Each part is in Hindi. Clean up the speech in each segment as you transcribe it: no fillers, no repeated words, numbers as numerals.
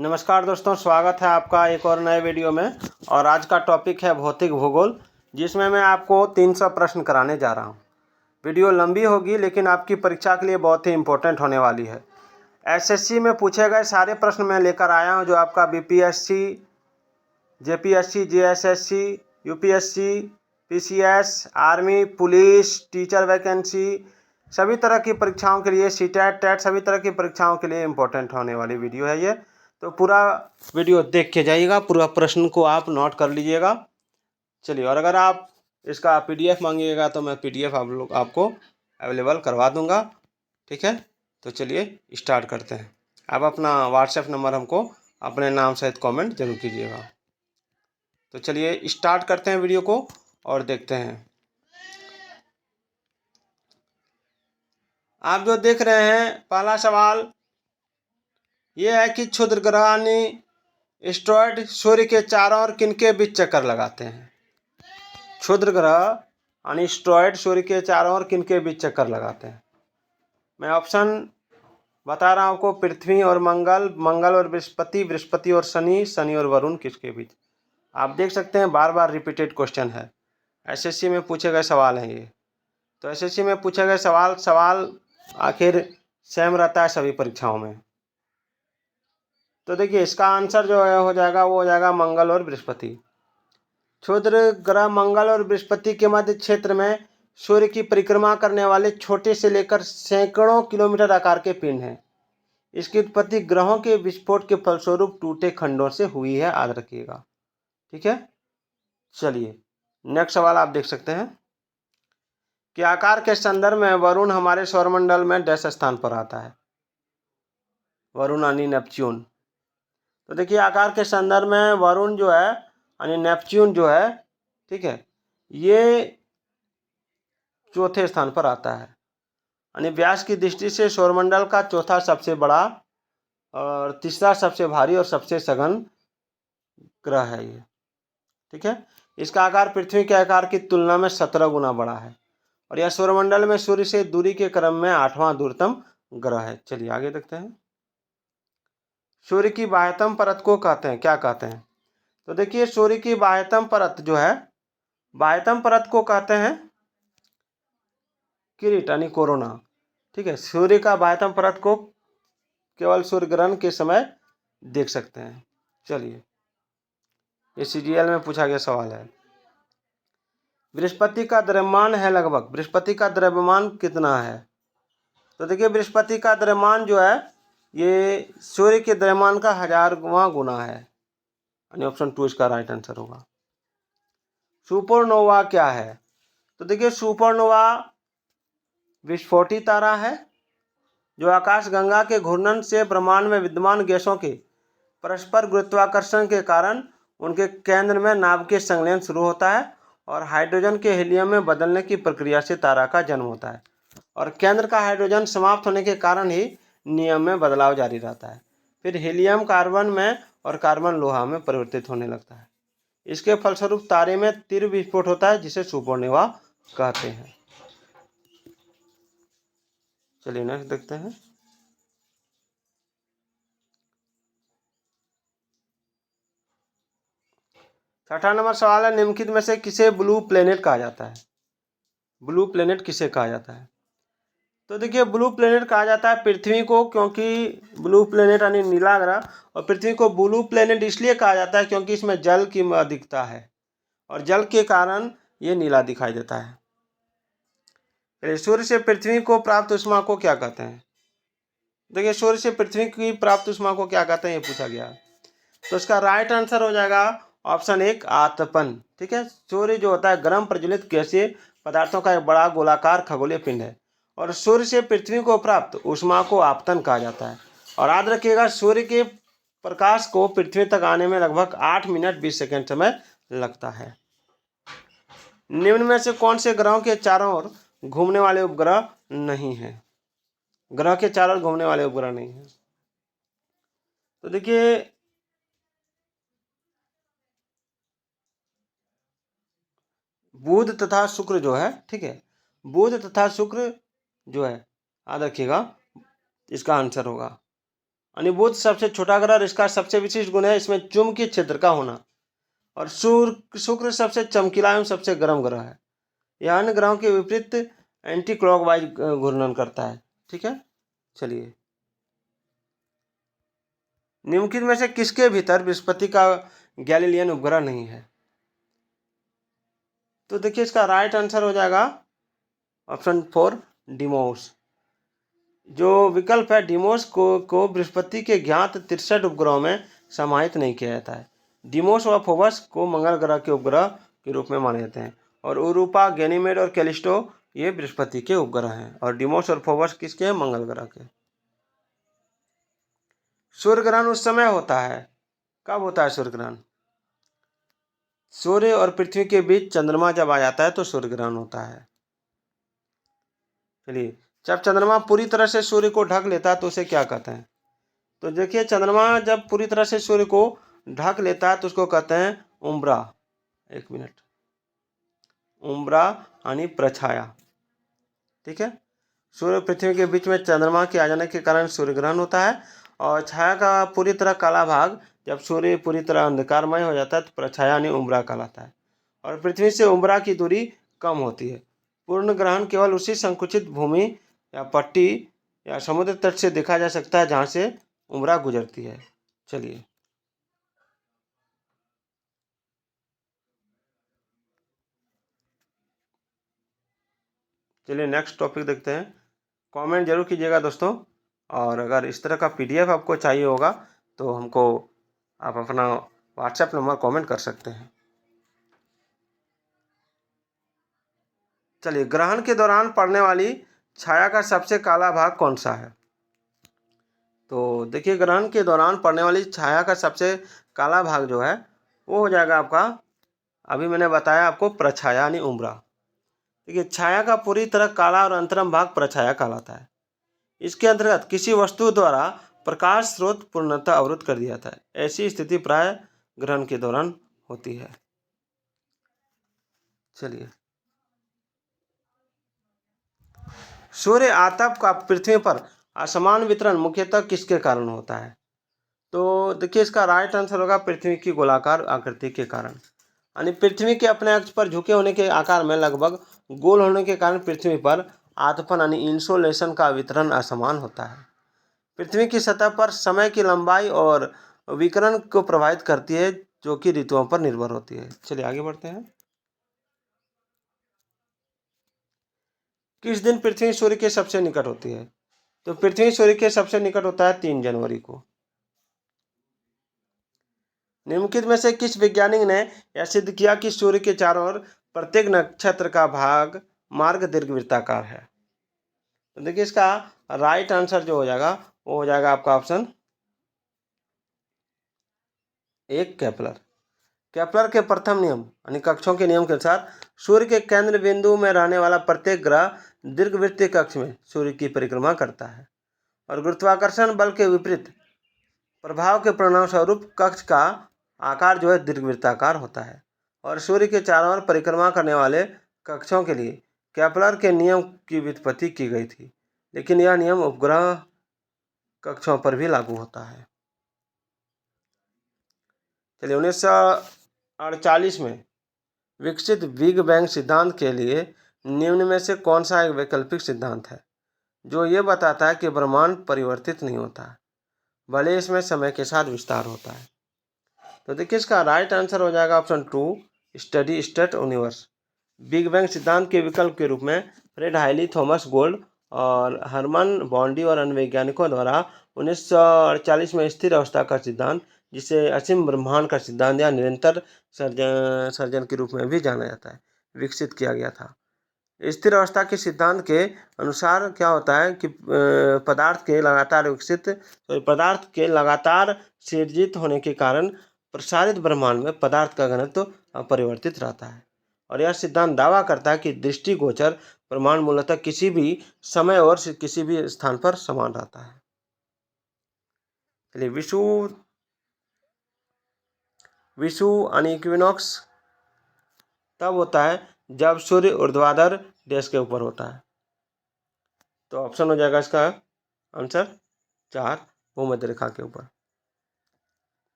नमस्कार दोस्तों, स्वागत है आपका एक और नए वीडियो में। और आज का टॉपिक है भौतिक भूगोल, जिसमें मैं आपको 300 प्रश्न कराने जा रहा हूं। वीडियो लंबी होगी लेकिन आपकी परीक्षा के लिए बहुत ही इम्पोर्टेंट होने वाली है। एसएससी में पूछे गए सारे प्रश्न मैं लेकर आया हूं, जो आपका BPSC, JPSC, JSSC, UPSC, PCS, army, police, teacher vacancy, सभी तरह की परीक्षाओं के लिए, सीटेट, टेट, सभी तरह की परीक्षाओं के लिए इम्पोर्टेंट होने वाली वीडियो है ये। तो पूरा वीडियो देख के जाइएगा, पूरा प्रश्न को आप नोट कर लीजिएगा। चलिए, और अगर आप इसका पीडीएफ मांगिएगा तो मैं पीडीएफ आपको अवेलेबल करवा दूंगा। ठीक है, तो चलिए स्टार्ट करते हैं। आप अपना व्हाट्सएप नंबर हमको अपने नाम सहित कमेंट जरूर कीजिएगा। तो चलिए स्टार्ट करते हैं वीडियो को और देखते हैं। आप जो देख रहे हैं, पहला सवाल ये है कि क्षुद्र ग्रह यानी एस्ट्रॉयड सूर्य के चारों ओर किनके बीच चक्कर लगाते हैं? क्षुद्र ग्रह यानी एस्ट्रॉयड सूर्य के चारों ओर किनके बीच चक्कर लगाते हैं? मैं ऑप्शन बता रहा हूं आपको। पृथ्वी और मंगल, मंगल और बृहस्पति, बृहस्पति और शनि, शनि और वरुण किसके बीच? आप देख सकते हैं बार बार रिपीटेड क्वेश्चन है, एसएससी में पूछे गए सवाल हैं ये। तो एसएससी में पूछे गए सवाल आखिर सेम रहता है सभी परीक्षाओं में। तो देखिए, इसका आंसर जो है हो जाएगा, वो हो जाएगा मंगल और बृहस्पति। क्षुद्र ग्रह मंगल और बृहस्पति के मध्य क्षेत्र में सूर्य की परिक्रमा करने वाले छोटे से लेकर सैकड़ों किलोमीटर आकार के पिंड हैं। इसकी उत्पत्ति ग्रहों के विस्फोट के फलस्वरूप टूटे खंडों से हुई है, याद रखिएगा। ठीक है, चलिए नेक्स्ट सवाल आप देख सकते हैं कि आकार के संदर्भ में वरुण हमारे सौरमंडल में डैश स्थान पर आता है? वरुण यानी नेपच्यून। तो देखिए, आकार के संदर्भ में वरुण जो है यानी नेपच्यून जो है, ठीक है, ये चौथे स्थान पर आता है। यानी व्यास की दृष्टि से सौरमंडल का चौथा सबसे बड़ा और तीसरा सबसे भारी और सबसे सघन ग्रह है ये। ठीक है, इसका आकार पृथ्वी के आकार की तुलना में 17 गुना बड़ा है और यह सौरमंडल में सूर्य से दूरी के क्रम में 8वां दूरतम ग्रह है। चलिए आगे देखते हैं। सूर्य की बाह्यतम परत को कहते हैं, क्या कहते हैं? तो देखिए, सूर्य की बाह्यतम परत जो है, बाह्यतम परत को कहते हैं किरीट यानी कोरोना। ठीक है, सूर्य का बाह्यतम परत को केवल सूर्य ग्रहण के समय देख सकते हैं। चलिए, ये सीजीएल में पूछा गया सवाल है। बृहस्पति का द्रव्यमान है लगभग, बृहस्पति का द्रव्यमान कितना है? तो देखिए, बृहस्पति का द्रव्यमान जो है ये सूर्य के द्रव्यमान का 1000वां गुना है, यानी ऑप्शन 2 इसका राइट आंसर होगा। सुपरनोवा क्या है? तो देखिए, सुपरनोवा विस्फोटी तारा है जो आकाशगंगा के घूर्णन से ब्रह्मांड में विद्यमान गैसों के परस्पर गुरुत्वाकर्षण के कारण उनके केंद्र में नाभिकीय संलयन शुरू होता है और हाइड्रोजन के हीलियम में बदलने की प्रक्रिया से तारा का जन्म होता है और केंद्र का हाइड्रोजन समाप्त होने के कारण ही नियम में बदलाव जारी रहता है। फिर हीलियम कार्बन में और कार्बन लोहा में परिवर्तित होने लगता है। इसके फलस्वरूप तारे में तीव्र विस्फोट होता है, जिसे सुपरनोवा कहते हैं। चलिए नेक्स्ट देखते हैं। छठा नंबर सवाल है, निम्नलिखित में से किसे ब्लू प्लेनेट कहा जाता है? ब्लू प्लेनेट किसे कहा जाता है? तो देखिए, ब्लू प्लेनेट कहा जाता है पृथ्वी को, क्योंकि ब्लू प्लेनेट यानी नीला ग्रह, और पृथ्वी को ब्लू प्लेनेट इसलिए कहा जाता है क्योंकि इसमें जल की अधिकता है और जल के कारण ये नीला दिखाई देता है। सूर्य से पृथ्वी को प्राप्त ऊष्मा को क्या कहते हैं? देखिए, सूर्य से पृथ्वी की प्राप्त ऊष्मा को क्या कहते हैं, ये पूछा गया। तो इसका राइट आंसर हो जाएगा ऑप्शन 1 आतपन। ठीक है, सूर्य जो होता है गर्म प्रज्वलित गैसीय पदार्थों का एक बड़ा गोलाकार खगोलीय पिंड है और सूर्य से पृथ्वी को प्राप्त ऊष्मा को आपतन कहा जाता है। और याद रखिएगा, सूर्य के प्रकाश को पृथ्वी तक आने में लगभग 8 मिनट 20 सेकेंड समय लगता है। निम्न में से कौन से ग्रहों के चारों ओर घूमने वाले उपग्रह नहीं है? ग्रह के चारों ओर घूमने वाले उपग्रह नहीं है। तो देखिए, बुध तथा शुक्र जो है, ठीक है, बुध तथा शुक्र जो है, याद रखिएगा इसका आंसर होगा। यानी बुध सबसे छोटा ग्रह और इसका सबसे विशिष्ट गुण है इसमें चुंबकीय क्षेत्र का होना। और शुक्र सबसे चमकीला एवं सबसे गर्म ग्रह है। यह अन्य ग्रहों के विपरीत एंटी क्लॉकवाइज घूर्णन करता है। ठीक है, चलिए निम्नलिखित में से किसके भीतर बृहस्पति का गैलीलियन उपग्रह नहीं है? तो देखिए इसका राइट आंसर हो जाएगा ऑप्शन 4 डिमोस। जो विकल्प है डिमोस को बृहस्पति के ज्ञात 63 उपग्रहों में समाहित नहीं किया जाता है। डिमोस व फोबस को मंगल ग्रह के उपग्रह के रूप में माने जाते हैं और यूरोपा, गैनीमेड और कैलिस्टो ये बृहस्पति के उपग्रह हैं और डिमोस और फोबस किसके हैं? मंगल ग्रह के। सूर्य ग्रहण उस समय होता है, कब होता है सूर्य ग्रहण? सूर्य और पृथ्वी के बीच चंद्रमा जब आ जाता है तो सूर्य ग्रहण होता है। चलिए, जब चंद्रमा पूरी तरह से सूर्य को ढक लेता है तो उसे क्या कहते हैं? तो देखिए चंद्रमा जब पूरी तरह से सूर्य को ढक लेता है तो उसको कहते हैं उम्ब्रा। एक मिनट, उम्ब्रा यानी प्रछाया। ठीक है, सूर्य पृथ्वी के बीच में चंद्रमा के आ जाने के कारण सूर्य ग्रहण होता है और छाया का पूरी तरह काला भाग जब सूर्य पूरी तरह अंधकारमय हो जाता है तो प्रछाया यानी उम्ब्रा कहलाता है और पृथ्वी से उम्ब्रा की दूरी कम होती है। पूर्ण ग्रहण केवल उसी संकुचित भूमि या पट्टी या समुद्र तट से देखा जा सकता है जहाँ से उम्ब्रा गुजरती है। चलिए नेक्स्ट टॉपिक देखते हैं। कमेंट जरूर कीजिएगा दोस्तों, और अगर इस तरह का पीडीएफ आपको चाहिए होगा तो हमको आप अपना व्हाट्सएप नंबर कमेंट कर सकते हैं। चलिए, ग्रहण के दौरान पड़ने वाली छाया का सबसे काला भाग कौन सा है? तो देखिए ग्रहण के दौरान पड़ने वाली छाया का सबसे काला भाग जो है वो हो जाएगा आपका, अभी मैंने बताया आपको, प्रछाया यानी उम्ब्रा। देखिए छाया का पूरी तरह काला और अंतरम भाग प्रछाया कहलाता है। इसके अंतर्गत किसी वस्तु द्वारा प्रकाश स्रोत पूर्णतः अवरुद्ध कर दिया जाता है। ऐसी स्थिति प्राय ग्रहण के दौरान होती है। चलिए, सूर्य आतप का पृथ्वी पर असमान वितरण मुख्यतः किसके कारण होता है? तो देखिए इसका राइट आंसर होगा पृथ्वी की गोलाकार आकृति के कारण। यानी पृथ्वी के अपने अक्ष पर झुके होने के आकार में लगभग गोल होने के कारण पृथ्वी पर आतपन यानी इंसोलेशन का वितरण असमान होता है। पृथ्वी की सतह पर समय की लंबाई और विकिरण को प्रभावित करती है जो कि ऋतुओं पर निर्भर होती है। चलिए आगे बढ़ते हैं। किस दिन पृथ्वी सूर्य के सबसे निकट होती है? तो पृथ्वी सूर्य के सबसे निकट होता है 3 जनवरी को। निम्नलिखित में से किस वैज्ञानिक ने यह सिद्ध किया कि सूर्य के चारों ओर प्रत्येक नक्षत्र का भाग मार्ग दीर्घवृत्ताकार है? तो देखिए इसका राइट आंसर जो हो जाएगा वो हो जाएगा आपका ऑप्शन 1 केपलर। केपलर के प्रथम नियम यानी कक्षों के नियम के अनुसार सूर्य के केंद्र बिंदु में रहने वाला प्रत्येक ग्रह दीर्घवृत्तीय कक्ष में सूर्य की परिक्रमा करता है और गुरुत्वाकर्षण बल के विपरीत प्रभाव के परिणाम स्वरूप कक्ष का आकार जो है दीर्घवृत्ताकार होता है और सूर्य के चारों ओर परिक्रमा करने वाले कक्षों के लिए केपलर के नियम की व्युत्पत्ति की गई थी, लेकिन यह नियम उपग्रह कक्षों पर भी लागू होता है। चलिए, 1948 में विकसित बिग बैंग सिद्धांत के लिए निम्न में से कौन सा एक वैकल्पिक सिद्धांत है जो ये बताता है कि ब्रह्मांड परिवर्तित नहीं होता, भले इसमें समय के साथ विस्तार होता है? तो देखिए इसका राइट आंसर हो जाएगा option 2 steady state universe. Big bang सिद्धांत के विकल्प के रूप में फ्रेड हाइली, थॉमस गोल्ड और हरमन बॉन्डी और अन्य वैज्ञानिकों द्वारा 1948 में स्थिर अवस्था का सिद्धांत, जिसे असीम ब्रह्मांड का सिद्धांत या निरंतर सर्जन के रूप में भी जाना जाता है, विकसित किया गया था। स्थिर अवस्था के सिद्धांत के अनुसार क्या होता है कि पदार्थ के लगातार सृजित होने के कारण प्रसारित ब्रह्मांड में पदार्थ का घनत्व अपरिवर्तित रहता है और यह सिद्धांत दावा करता है कि दृष्टिगोचर ब्रह्मांड मूलतः किसी भी समय और किसी भी स्थान पर समान रहता है। चलिए, विषु यानी इक्विनॉक्स तब होता है जब सूर्य ऊर्ध्वाधर देश के ऊपर होता है। तो ऑप्शन हो जाएगा इसका आंसर 4 भूमध्य रेखा के ऊपर।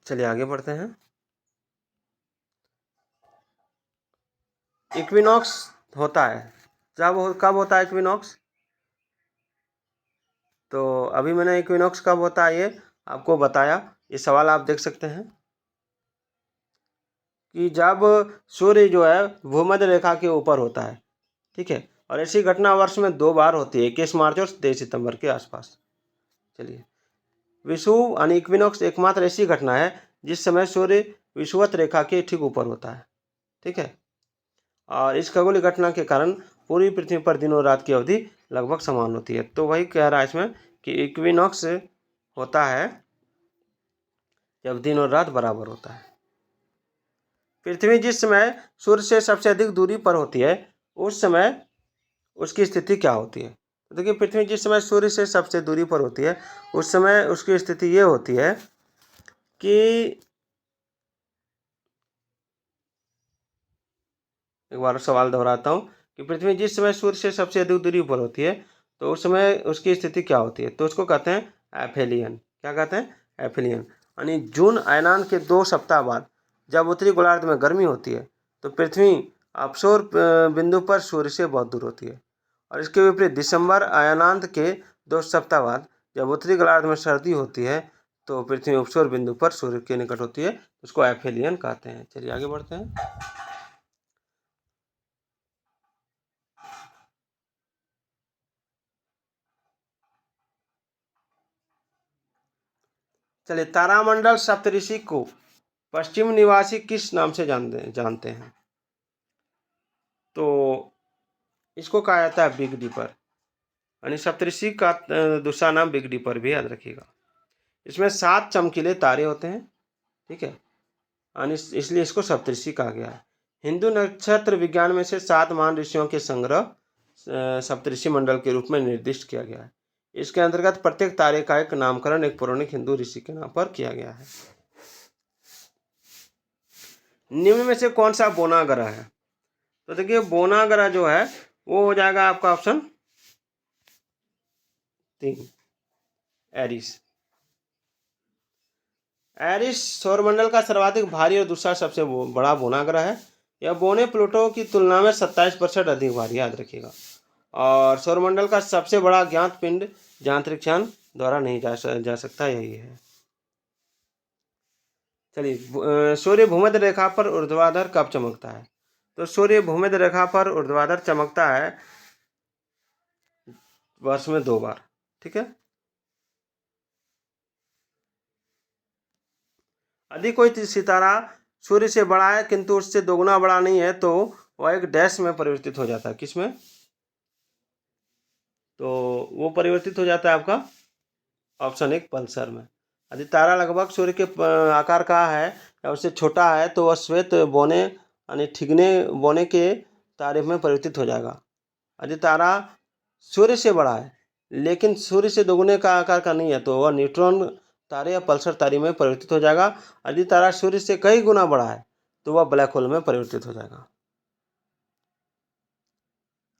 चलिए आगे बढ़ते हैं। इक्विनॉक्स होता है कब होता है इक्विनॉक्स? तो अभी मैंने इक्विनॉक्स कब होता है ये आपको बताया। ये सवाल आप देख सकते हैं कि जब सूर्य जो है भूमध्य रेखा के ऊपर होता है, ठीक है, और ऐसी घटना वर्ष में 2 बार होती है, 21 मार्च और 23 सितंबर के आसपास। चलिए, विषुव यानी इक्विनॉक्स एकमात्र ऐसी घटना है जिस समय सूर्य विषुवत रेखा के ठीक ऊपर होता है, ठीक है, और इस खगोलीय घटना के कारण पूरी पृथ्वी पर दिन और रात की अवधि लगभग समान होती है। तो वही कह रहा है इसमें कि इक्विनॉक्स होता है जब दिन और रात बराबर होता है। पृथ्वी जिस समय सूर्य से सबसे अधिक दूरी पर होती है उस समय उसकी स्थिति क्या होती है? तो देखिए, पृथ्वी जिस समय सूर्य से सबसे दूरी पर होती है उस समय उसकी स्थिति ये होती है कि, एक बार सवाल दोहराता हूँ, कि पृथ्वी जिस समय सूर्य से सबसे अधिक दूरी पर होती है तो उस समय उसकी स्थिति क्या होती है? तो उसको कहते हैं एफेलियन। क्या कहते हैं? एफेलियन। यानी जून अयनांत के 2 सप्ताह बाद जब उत्तरी गोलार्ध में गर्मी होती है तो पृथ्वी अपसोर बिंदु पर सूर्य से बहुत दूर होती है, और इसके विपरीत दिसंबर अयनांत के 2 सप्ताह बाद जब उत्तरी गोलार्ध में सर्दी होती है तो पृथ्वी उपसौर बिंदु पर सूर्य के निकट होती है, उसको एफेलियन कहते हैं। चलिए आगे बढ़ते हैं। चलिए, तारामंडल सप्तऋषि को पश्चिम निवासी किस नाम से जानते हैं? तो इसको कहा जाता है बिग डीपर, यानी सप्तऋषि का दूसरा नाम बिग डीपर भी याद रखिएगा। इसमें 7 चमकीले तारे होते हैं, ठीक है, यानी इसलिए इसको सप्तऋषि कहा गया है। हिंदू नक्षत्र विज्ञान में से 7 महान ऋषियों के संग्रह सप्तऋषि मंडल के रूप में निर्दिष्ट किया गया है। इसके अंतर्गत प्रत्येक तारे का एक नामकरण एक पौराणिक हिंदू ऋषि के नाम पर किया गया है। निम्न में से कौन सा बोना ग्रह है? तो देखिए, बोना ग्रह जो है वो हो जाएगा आपका ऑप्शन 3, एरिस। एरिस सौरमंडल का सर्वाधिक भारी और दूसरा सबसे बड़ा बोना ग्रह है। यह बोने प्लूटो की तुलना में 27% अधिक भारी, याद रखिएगा। और सौरमंडल का सबसे बड़ा ज्ञात पिंड जहाँ अंतरिक्षयान द्वारा नहीं जा सकता यही है। चलिए, सूर्य भूमध्य रेखा पर ऊर्ध्वाधर कब चमकता है? तो सूर्य भूमध्य रेखा पर ऊर्ध्वाधर चमकता है वर्ष में 2 बार, ठीक है। यदि कोई सितारा सूर्य से बड़ा है किंतु उससे दोगुना बड़ा नहीं है तो वह एक डैश में परिवर्तित हो जाता है। किसमें? तो वो परिवर्तित हो जाता है आपका ऑप्शन 1, पल्सर में। यदि तारा लगभग सूर्य के आकार का है या उससे छोटा है तो वह श्वेत बोने यानी ठिगने बोने के तारे में परिवर्तित हो जाएगा। यदि तारा सूर्य से बड़ा है लेकिन सूर्य से दोगुने का आकार का नहीं है तो वह न्यूट्रॉन तारे या पल्सर तारे में परिवर्तित हो जाएगा। यदि तारा सूर्य से कई गुना बड़ा है तो वह ब्लैक होल में परिवर्तित हो जाएगा।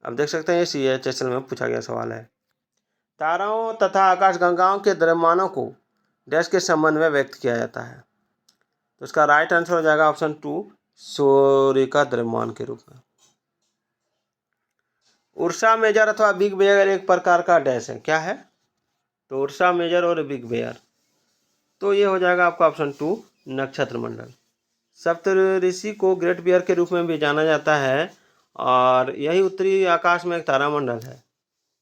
अब देख सकते हैं ये CHSL में पूछा गया सवाल है। तारों तथा आकाशगंगाओं के द्रव्यमानों को डैश के संबंध में व्यक्त किया जाता है। तो इसका राइट आंसर हो जाएगा ऑप्शन 2, सूर्य का द्रव्यमान के रूप में। उर्सा मेजर अथवा बिग बेयर एक प्रकार का डैश है, क्या है? तो उर्सा मेजर और बिग बेयर, तो ये हो जाएगा आपका ऑप्शन 2, नक्षत्र मंडल। सप्तऋषि को ग्रेट बियर के रूप में भी जाना जाता है और यही उत्तरी आकाश में एक तारामंडल है,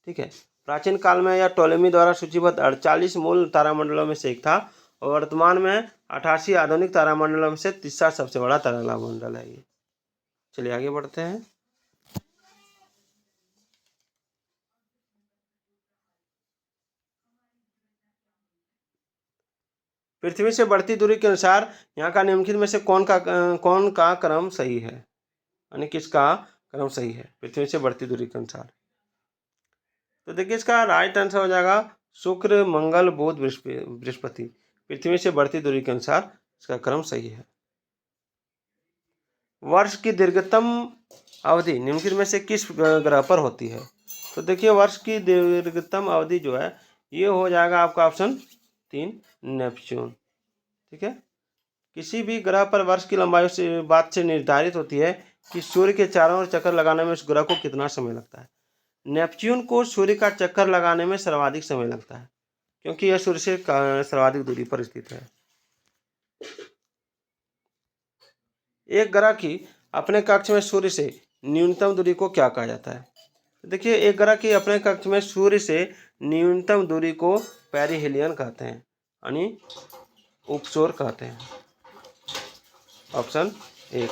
ठीक है। प्राचीन काल में यह टोलेमी द्वारा सूचीबद्ध 48 मूल तारामंडलों में से एक था और वर्तमान में 88 आधुनिक तारामंडलों में से तीसरा सबसे बड़ा तारामंडल है ये। चलिए आगे बढ़ते हैं। पृथ्वी से बढ़ती दूरी के अनुसार यहाँ का निम्नलिखित में से कौन का क्रम सही है, यानी किसका क्रम सही है पृथ्वी से बढ़ती दूरी के अनुसार? तो देखिए, इसका राइट आंसर हो जाएगा शुक्र, मंगल, बुध, बृहस्पति। पृथ्वी से बढ़ती दूरी के अनुसार इसका क्रम सही है। वर्ष की दीर्घतम अवधि निम्नलिखित में से किस ग्रह पर होती है? तो देखिए वर्ष की दीर्घतम अवधि जो है ये हो जाएगा आपका ऑप्शन 3 नेपच्यून। ठीक है, किसी भी ग्रह पर वर्ष की लंबाई से बात से निर्धारित होती है कि सूर्य के चारों ओर चक्कर लगाने में उस ग्रह को कितना समय लगता है। नेपच्यून को सूर्य का चक्कर लगाने में सर्वाधिक समय लगता है क्योंकि यह सूर्य से सर्वाधिक दूरी पर स्थित है। एक ग्रह की अपने कक्ष में सूर्य से न्यूनतम दूरी को क्या कहा जाता है? देखिए एक ग्रह की अपने कक्ष में सूर्य से न्यूनतम दूरी को पेरिहेलियन कहते हैं, यानी उपसौर कहते हैं। ऑप्शन 1।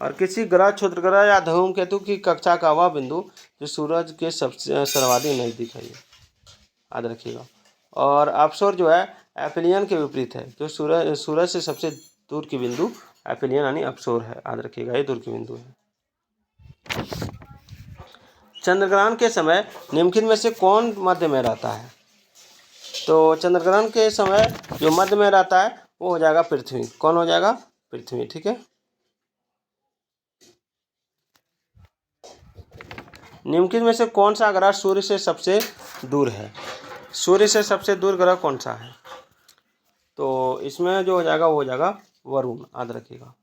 और किसी ग्रह, क्षुद्र ग्रह या धूमकेतु की कक्षा का वह बिंदु जो सूरज के सबसे सर्वाधिक नजदीक है, याद रखिएगा। और अपसौर जो है एपिलियन के विपरीत है, जो सूरज से सबसे दूर की बिंदु एपिलियन यानी अपसौर है, याद रखिएगा, ये दूर की बिंदु है। चंद्रग्रहण के समय निम्नलिखित में से कौन मध्य में रहता है? तो चंद्रग्रहण के समय जो मध्य में रहता है वो हो जाएगा पृथ्वी। कौन हो जाएगा? पृथ्वी। ठीक है, निम्नलिखित में से कौन सा ग्रह सूर्य से सबसे दूर है? सूर्य से सबसे दूर ग्रह कौन सा है? तो इसमें जो हो जाएगा वो हो जाएगा वरुण, याद रखिएगा।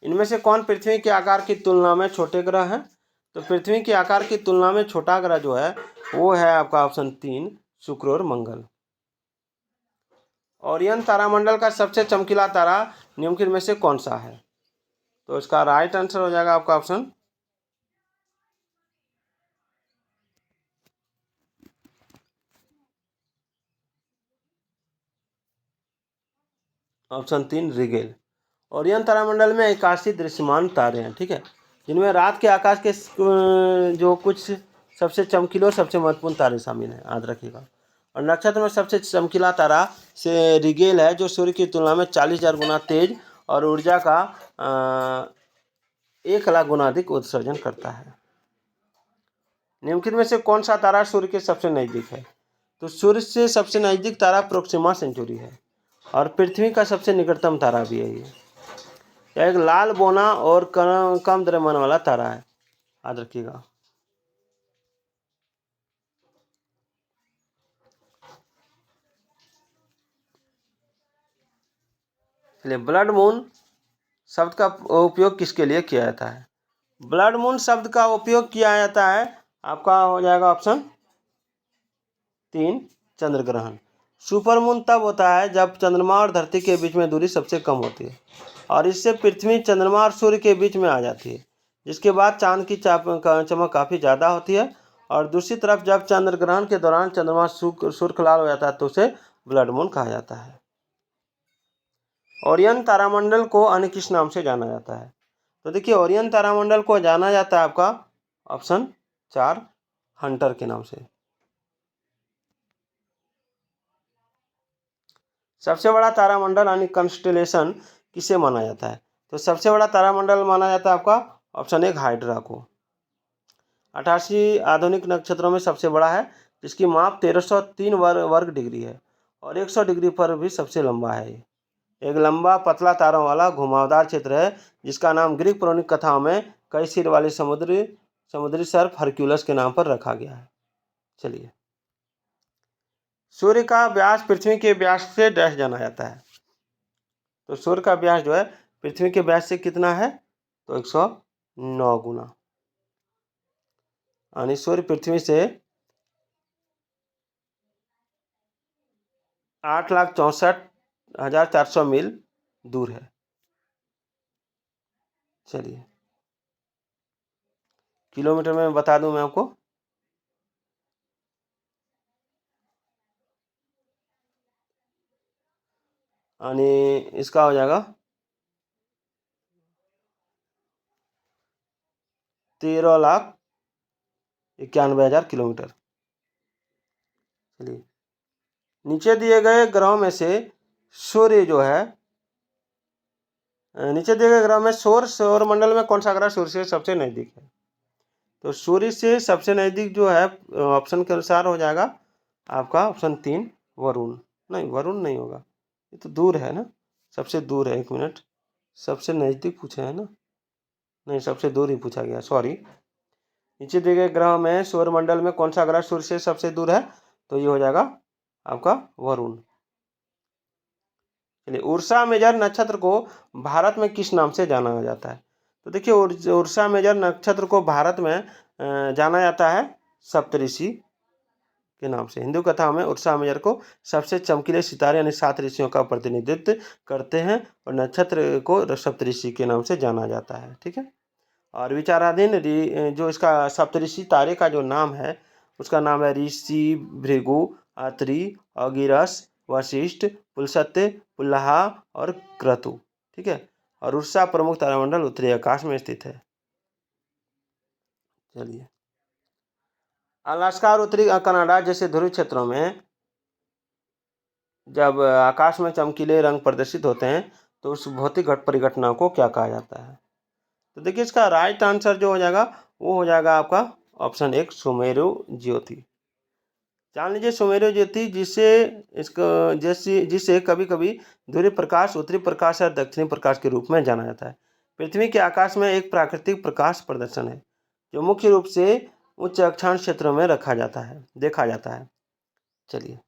इनमें से कौन पृथ्वी के आकार की तुलना में छोटे ग्रह हैं? तो पृथ्वी के आकार की तुलना में छोटा ग्रह जो है वो है आपका ऑप्शन 3 शुक्र और मंगल। ओरियन तारामंडल का सबसे चमकीला तारा निम्नलिखित में से कौन सा है? तो इसका राइट आंसर हो जाएगा आपका ऑप्शन 3 रिगेल। ओरियन तारामंडल में 81 दृश्यमान तारे हैं, ठीक है, जिनमें रात के आकाश के जो कुछ सबसे चमकीले और सबसे महत्वपूर्ण तारे शामिल हैं, याद रखिएगा। और नक्षत्र में सबसे चमकीला तारा से रिगेल है, जो सूर्य की तुलना में 40,000 गुना तेज और ऊर्जा का 1,00,000 गुना अधिक उत्सर्जन करता है। निम्नलिखित में से कौन सा तारा सूर्य के सबसे नज़दीक है? तो सूर्य से सबसे नज़दीक तारा प्रोक्सिमा सेंचुरी है और पृथ्वी का सबसे निकटतम तारा भी है। यह एक लाल बौना और कम द्रव्यमान वाला तारा है, याद रखिएगा। चलिए, ब्लड मून शब्द का उपयोग किसके लिए किया जाता है? ब्लड मून शब्द का उपयोग किया जाता है, आपका हो जाएगा ऑप्शन 3 चंद्र ग्रहण। सुपर मून तब होता है जब चंद्रमा और धरती के बीच में दूरी सबसे कम होती है और इससे पृथ्वी, चंद्रमा और सूर्य के बीच में आ जाती है, जिसके बाद चांद की चमक काफ़ी ज़्यादा होती है। और दूसरी तरफ जब चंद्र ग्रहण के दौरान चंद्रमा सुर्ख लाल हो जाता है तो उसे ब्लड मून कहा जाता है। ओरियन तारामंडल को अन्य किस नाम से जाना जाता है? तो देखिए ओरियन तारामंडल को जाना जाता है आपका ऑप्शन 4 हंटर के नाम से। सबसे बड़ा तारामंडल यानी कंस्टेलेशन किसे माना जाता है? तो सबसे बड़ा तारामंडल माना जाता है आपका ऑप्शन 1 हाइड्रा को। 88 आधुनिक नक्षत्रों में सबसे बड़ा है, जिसकी माप 1303 वर्ग डिग्री है और 100 डिग्री पर भी सबसे लंबा है। एक लंबा पतला तारों वाला घुमावदार क्षेत्र है जिसका नाम ग्रीक पौराणिक कथाओं में कई सिर वाले समुद्री सर्प हरक्यूलस के नाम पर रखा गया है। चलिए, सूर्य का व्यास पृथ्वी के व्यास से डैश जाना जाता है। तो सूर्य का व्यास जो है पृथ्वी के व्यास से कितना है? तो 109 गुना, यानी सूर्य पृथ्वी से 8,64,400 मील दूर है। चलिए, किलोमीटर में बता दूं मैं आपको, यानी इसका हो जाएगा 13,91,000 किलोमीटर। चलिए, नीचे दिए गए ग्रहों में से सूर्य जो है, नीचे दिए गए ग्रह में सौर मंडल में कौन सा ग्रह सूर्य से सबसे नज़दीक है? तो सूर्य से सबसे नज़दीक जो है ऑप्शन के अनुसार हो जाएगा आपका ऑप्शन 3 वरुण। नहीं, वरुण नहीं होगा, ये तो दूर है ना, सबसे दूर है। 1 मिनट, सबसे नज़दीक पूछा है ना, नहीं सबसे दूर ही पूछा गया, सॉरी। नीचे दिए गए ग्रह में सौरमंडल में कौन सा ग्रह सूर्य से सबसे दूर है? तो ये हो जाएगा आपका वरुण। चलिए, उर्सा मेजर नक्षत्र को भारत में किस नाम से जाना जाता है? तो देखिए, उर्सा मेजर नक्षत्र को भारत में जाना जाता है सप्तऋषि के नाम से। हिंदू कथा में उर्सा मेजर को सबसे चमकीले सितारे यानी 7 ऋषियों का प्रतिनिधित्व करते हैं और नक्षत्र को सप्तऋषि के नाम से जाना जाता है। ठीक है, और विचाराधीन जो इसका सप्तऋषि तारे का जो नाम है उसका नाम है ऋषि, भृगु, अत्रि, अगिरस, वशिष्ठ, पुलस्त्य, पुल्लाहा और क्रतु। ठीक है, और उर्सा प्रमुख तारामंडल उत्तरी आकाश में स्थित है। चलिए, अलास्का और उत्तरी कनाडा जैसे ध्रुवीय क्षेत्रों में जब आकाश में चमकीले रंग प्रदर्शित होते हैं तो उस भौतिक परिघटना को क्या कहा जाता है? तो देखिए, इसका राइट आंसर जो हो जाएगा वो हो जाएगा आपका ऑप्शन 1 सुमेरु ज्योति। जान लीजिए, सुमेरु ज्योति जिसे कभी कभी ध्रुवीय प्रकाश, उत्तरी प्रकाश या दक्षिणी प्रकाश के रूप में जाना जाता है, पृथ्वी के आकाश में एक प्राकृतिक प्रकाश प्रदर्शन है जो मुख्य रूप से उच्च अक्षांश क्षेत्रों में देखा जाता है। चलिए,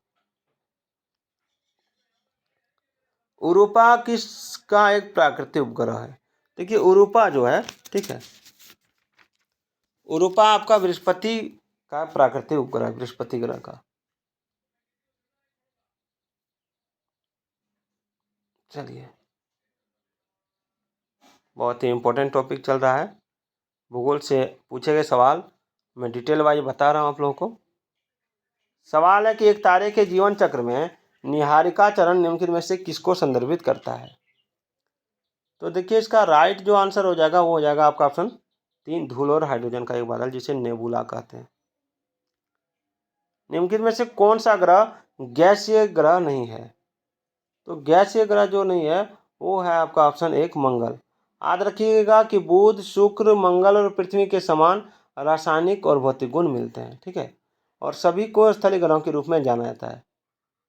उरूपा किसका एक प्राकृतिक उपग्रह है? देखिए, उरूपा जो है, ठीक है, उरूपा आपका बृहस्पति का प्राकृतिक उपग्रह है, बृहस्पति ग्रह का। चलिए, बहुत ही इंपॉर्टेंट टॉपिक चल रहा है, भूगोल से पूछे गए सवाल मैं डिटेल वाइज बता रहा हूँ आप लोगों को। सवाल है कि एक तारे के जीवन चक्र में निहारिका चरण निम्नलिखित में से किसको संदर्भित करता है? तो देखिए, इसका राइट जो आंसर हो जाएगा वो हो जाएगा आपका ऑप्शन 3 धूल और हाइड्रोजन का एक बादल, जिसे नेबुला कहते हैं। निम्नलिखित में से कौन सा ग्रह गैसीय ग्रह नहीं है? तो गैसीय ग्रह जो नहीं है वो है आपका ऑप्शन 1 मंगल। याद रखिएगा कि बुध, शुक्र, मंगल और पृथ्वी के समान रासायनिक और भौतिक गुण मिलते हैं। ठीक है, और सभी को स्थलीय ग्रहों के रूप में जाना जाता है,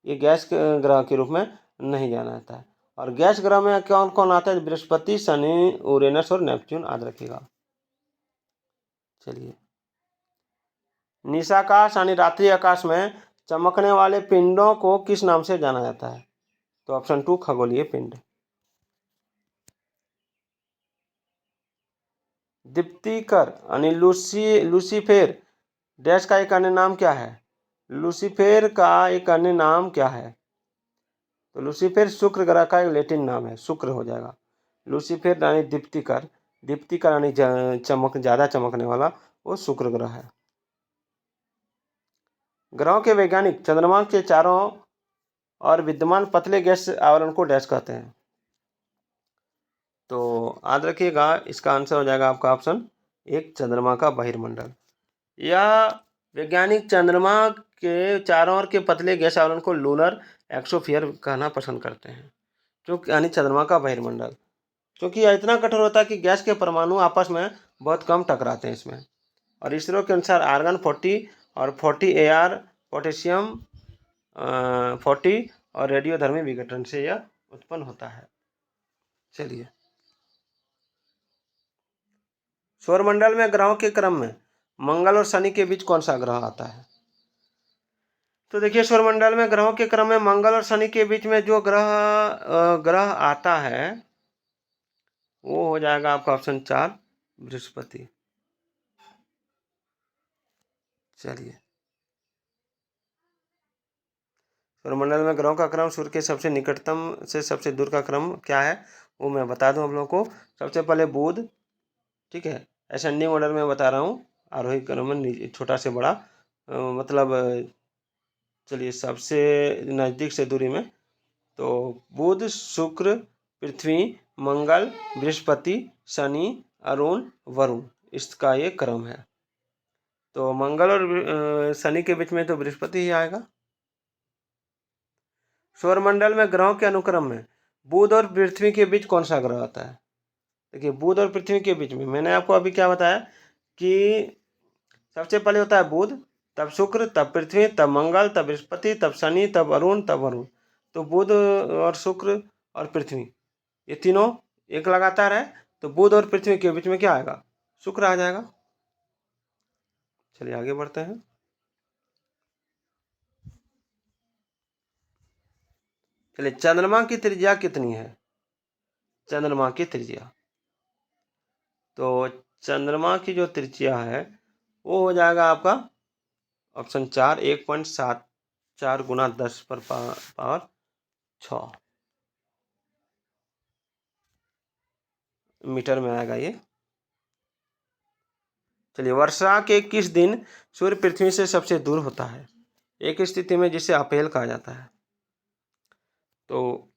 ये गैस ग्रह के रूप में नहीं जाना जाता है। और गैस ग्रह में कौन कौन आता है? बृहस्पति, शनि, यूरेनस और नेपच्यून, याद रखिएगा। चलिए, निशाकाश यानी रात्रि आकाश में चमकने वाले पिंडों को किस नाम से जाना जाता है? तो ऑप्शन 2 खगोलीय पिंड। दीप्तिकर यानी लूसीफेर डैश का एक अन्य नाम क्या है? लूसीफेर का एक अन्य नाम क्या है? तो लूसीफेर शुक्र ग्रह का एक लैटिन नाम है, शुक्र हो जाएगा। लूसीफेर यानी दीप्तिकर, दीप्तिकर यानी ज़्यादा चमकने वाला, वो शुक्र ग्रह है। ग्रहों के वैज्ञानिक चंद्रमा के चारों और विद्यमान पतले गैस आवरण को डैश कहते हैं? तो याद रखिएगा, इसका आंसर हो जाएगा आपका ऑप्शन 1 चंद्रमा का बहिर्मंडल। यह वैज्ञानिक चंद्रमा के चारों ओर के पतले गैस आवरण को लूनर एक्सोस्फीयर कहना पसंद करते हैं, जो यानी चंद्रमा का बहिर्मंडल, क्योंकि यह इतना कठोर होता है कि गैस के परमाणु आपस में बहुत कम टकराते हैं इसमें। और इसरो के अनुसार आर्गन 40 और 40 AR, पोटेशियम 40 और रेडियोधर्मी विघटन से यह उत्पन्न होता है। चलिए, सौरमंडल में ग्रहों के क्रम में मंगल और शनि के बीच कौन सा ग्रह आता है? तो देखिए, सौरमंडल में ग्रहों के क्रम में मंगल और शनि के बीच में जो ग्रह आता है वो हो जाएगा आपका ऑप्शन 4 बृहस्पति। चलिए, सौरमंडल में ग्रहों का क्रम सूर्य के सबसे निकटतम से सबसे दूर का क्रम क्या है वो मैं बता दूं आप लोगों को। सबसे पहले बुध, ठीक है, असेंडिंग ऑर्डर में बता रहा हूँ, आरोही क्रम में छोटा से बड़ा, मतलब चलिए सबसे नज़दीक से दूरी में तो बुध, शुक्र, पृथ्वी, मंगल, बृहस्पति, शनि, अरुण, वरुण, इसका ये क्रम है। तो मंगल और शनि के बीच में तो बृहस्पति ही आएगा। सौरमंडल में ग्रहों के अनुक्रम में बुध और पृथ्वी के बीच कौन सा ग्रह आता है? देखिए, बुध और पृथ्वी के बीच में मैंने आपको अभी क्या बताया कि सबसे पहले होता है बुध, तब शुक्र, तब पृथ्वी, तब मंगल, तब बृहस्पति, तब शनि, तब अरुण, तब वरुण। तो बुध और शुक्र और पृथ्वी ये तीनों एक लगातार है तो बुध और पृथ्वी के बीच में क्या आएगा, शुक्र आ जाएगा। चलिए आगे बढ़ते हैं। चलिए चंद्रमा की त्रिज्या कितनी है, चंद्रमा की त्रिज्या, तो चंद्रमा की जो त्रिज्या है वो हो जाएगा आपका ऑप्शन 4, 1.74 गुना 10 पर पावर 6 मीटर में आएगा ये। चलिए वर्षा के किस दिन सूर्य पृथ्वी से सबसे दूर होता है, एक स्थिति में जिसे अपेल कहा जाता है। तो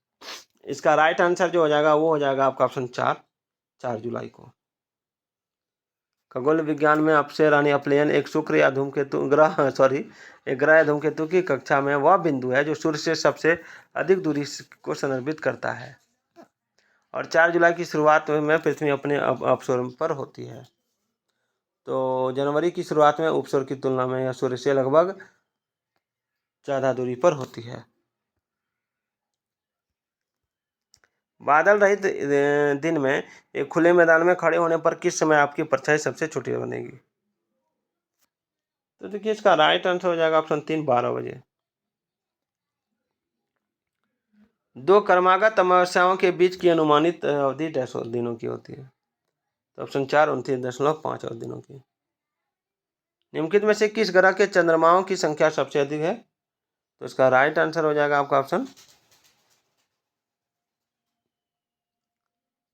इसका राइट आंसर जो हो जाएगा वो हो जाएगा आपका ऑप्शन 4 जुलाई को। खगोल विज्ञान में अपसे रानी अपलेन एक शुक्र या धूमकेतु एक ग्रह या धूमकेतु की कक्षा में वह बिंदु है जो सूर्य से सबसे अधिक दूरी को संदर्भित करता है और 4 जुलाई की शुरुआत में पृथ्वी अपने अपसौर पर होती है। तो जनवरी की शुरुआत में उपसौर की तुलना में यह सूर्य से लगभग ज़्यादा दूरी पर होती है। बादल रहित दिन में एक खुले मैदान में खड़े होने पर किस समय आपकी परछाई सबसे छोटी बनेगी, तो देखिए इसका राइट आंसर हो जाएगा ऑप्शन 3, 12 बजे। दो कर्मागत अमावस्याओं के बीच की अनुमानित अवधि 150 दिनों की होती है, तो ऑप्शन 4 29.5 और दिनों की। निम्नलिखित में से किस ग्रह के चंद्रमाओं की संख्या सबसे अधिक है, तो इसका राइट आंसर हो जाएगा आपका ऑप्शन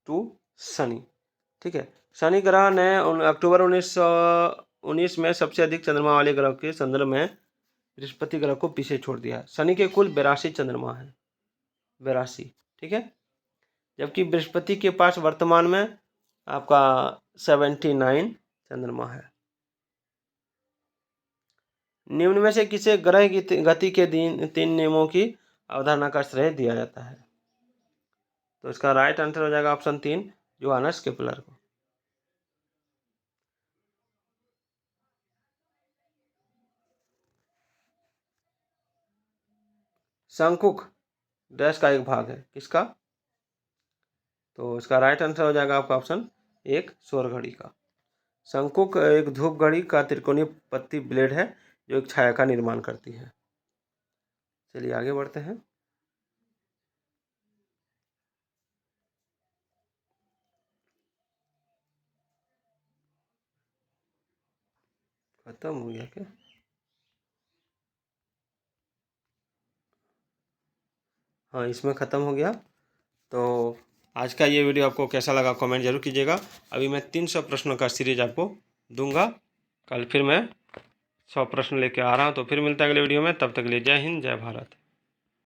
2 शनि। ठीक है, शनि ग्रह ने अक्टूबर 1919 में सबसे अधिक चंद्रमा वाले ग्रह के संदर्भ में बृहस्पति ग्रह को पीछे छोड़ दिया। शनि के कुल 82 चंद्रमा है, 82। ठीक है, जबकि बृहस्पति के पास वर्तमान में आपका 79 चंद्रमा है। निम्न में से किसे ग्रह की गति के 3 नियमों की अवधारणा का श्रेय दिया जाता है, तो इसका राइट आंसर हो जाएगा ऑप्शन 3 जोहानस केपलर को। शंकुक डैश का एक भाग है, किसका, तो इसका राइट आंसर हो जाएगा आपका ऑप्शन 1 सौर घड़ी का। शंकुक एक धूप घड़ी का त्रिकोणीय पत्ती ब्लेड है जो एक छाया का निर्माण करती है। चलिए आगे बढ़ते हैं। खत्म हो गया क्या, हाँ इसमें ख़त्म हो गया। तो आज का ये वीडियो आपको कैसा लगा कमेंट जरूर कीजिएगा। अभी मैं 300 प्रश्नों का सीरीज आपको दूंगा, कल फिर मैं 100 प्रश्न लेके आ रहा हूँ। तो फिर मिलता है अगले वीडियो में, तब तक के लिए जय हिंद जय भारत।